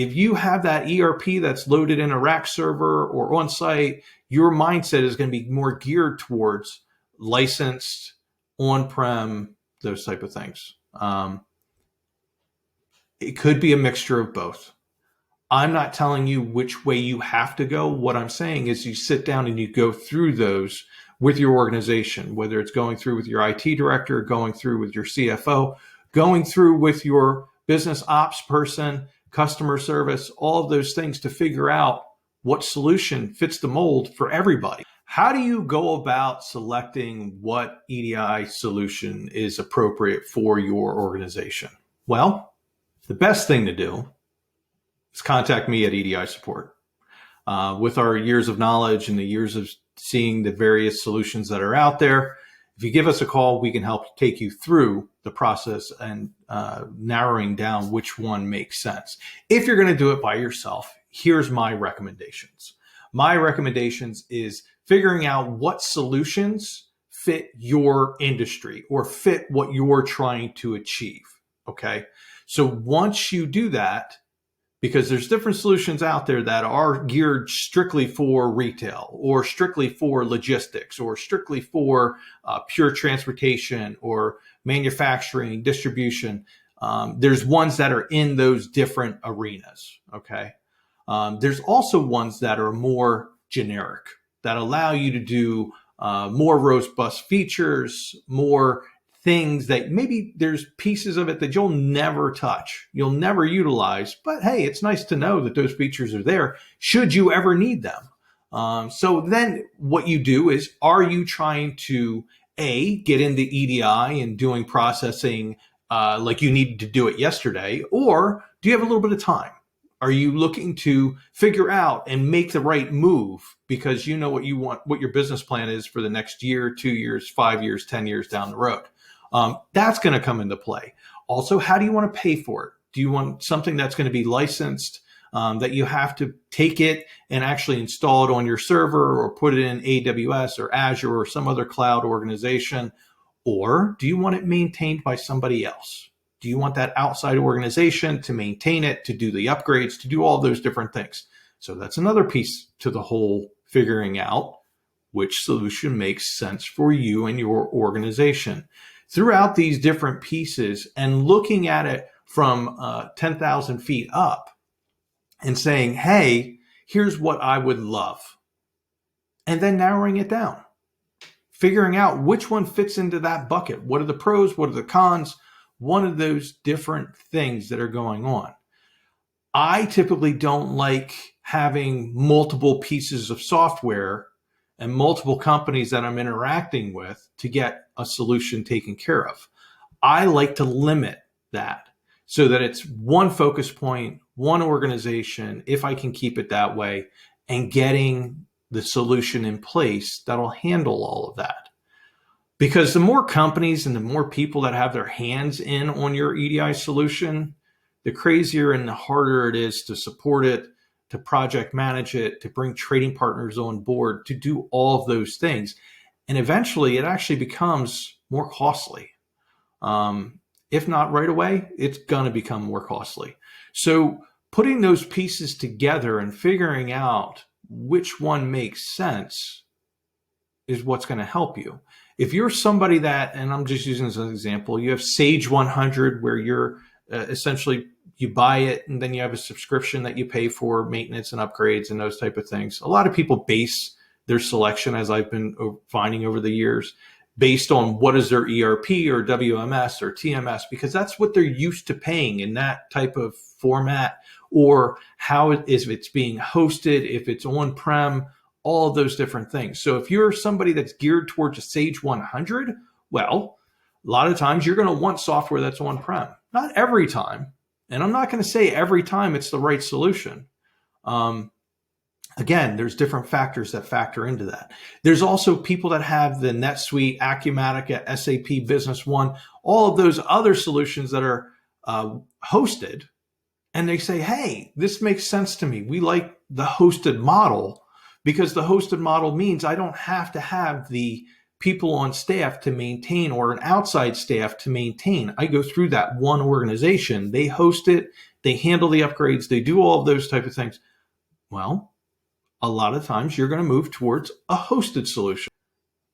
If you have that ERP that's loaded in a rack server or on site, your mindset is going to be more geared towards licensed, on-prem, those type of things. It could be a mixture of both. I'm not telling you which way you have to go. What I'm saying is you sit down and you go through those with your organization, whether it's going through with your IT director, going through with your CFO, going through with your business ops person, customer service, all of those things to figure out what solution fits the mold for everybody. How do you go about selecting what EDI solution is appropriate for your organization? Well, the best thing to do is contact me at EDI Support. With our years of knowledge and the years of seeing the various solutions that are out there, if you give us a call, we can help take you through the process and narrowing down which one makes sense. If you're going to do it by yourself, here's my recommendations. My recommendations is figuring out what solutions fit your industry or fit what you're trying to achieve. Okay. So once you do that, because there's different solutions out there that are geared strictly for retail or strictly for logistics or strictly for pure transportation or manufacturing, distribution. There's ones that are in those different arenas, okay? There's also ones that are more generic that allow you to do more robust features, more things that maybe there's pieces of it that you'll never touch, you'll never utilize, but hey, it's nice to know that those features are there should you ever need them. So then what you do is, are you trying to get into EDI and doing processing like you needed to do it yesterday, or do you have a little bit of time? Are you looking to figure out and make the right move because you know what you want, what your business plan is for the next year, 2 years, 5 years, 10 years down the road? That's going to come into play. Also, how do you want to pay for it? Do you want something that's going to be licensed, that you have to take it and actually install it on your server or put it in AWS or Azure or some other cloud organization? Or do you want it maintained by somebody else? Do you want that outside organization to maintain it, to do the upgrades, to do all those different things? So that's another piece to the whole figuring out which solution makes sense for you and your organization. Throughout these different pieces and looking at it from 10,000 feet up and saying, hey, here's what I would love. And then narrowing it down, figuring out which one fits into that bucket. What are the pros? What are the cons? One of those different things that are going on. I typically don't like having multiple pieces of software and multiple companies that I'm interacting with to get a solution taken care of. I like to limit that so that it's one focus point, one organization, if I can keep it that way, and getting the solution in place that'll handle all of that. Because the more companies and the more people that have their hands in on your EDI solution, the crazier and the harder it is to support it, to project manage it, to bring trading partners on board, to do all of those things. And eventually it actually becomes more costly. If not right away, it's going to become more costly. So putting those pieces together and figuring out which one makes sense is what's going to help you. If you're somebody that, and I'm just using this as an example, you have Sage 100 where you're essentially you buy it and then you have a subscription that you pay for maintenance and upgrades and those type of things. A lot of people base their selection, as I've been finding over the years, based on what is their ERP or WMS or TMS, because that's what they're used to paying in that type of format, or how it is, if it's being hosted, if it's on-prem, all of those different things. So if you're somebody that's geared towards a Sage 100, well, a lot of times you're going to want software that's on-prem. Not every time. And I'm not going to say every time it's the right solution. Again, there's different factors that factor into that. There's also people that have the NetSuite, Acumatica, SAP Business One, all of those other solutions that are hosted. And they say, hey, this makes sense to me. We like the hosted model because the hosted model means I don't have to have the people on staff to maintain or an outside staff to maintain. I go through that one organization. They host it They handle the upgrades. They do all of those type of things. Well, a lot of times you're going to move towards a hosted solution.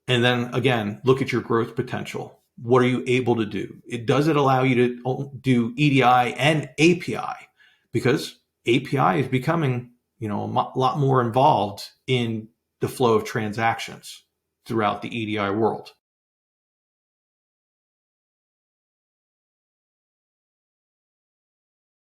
And then again, look at your growth potential. What are you able to do? Does it allow you to do EDI and API? Because API is becoming, a lot more involved in the flow of transactions throughout the EDI world.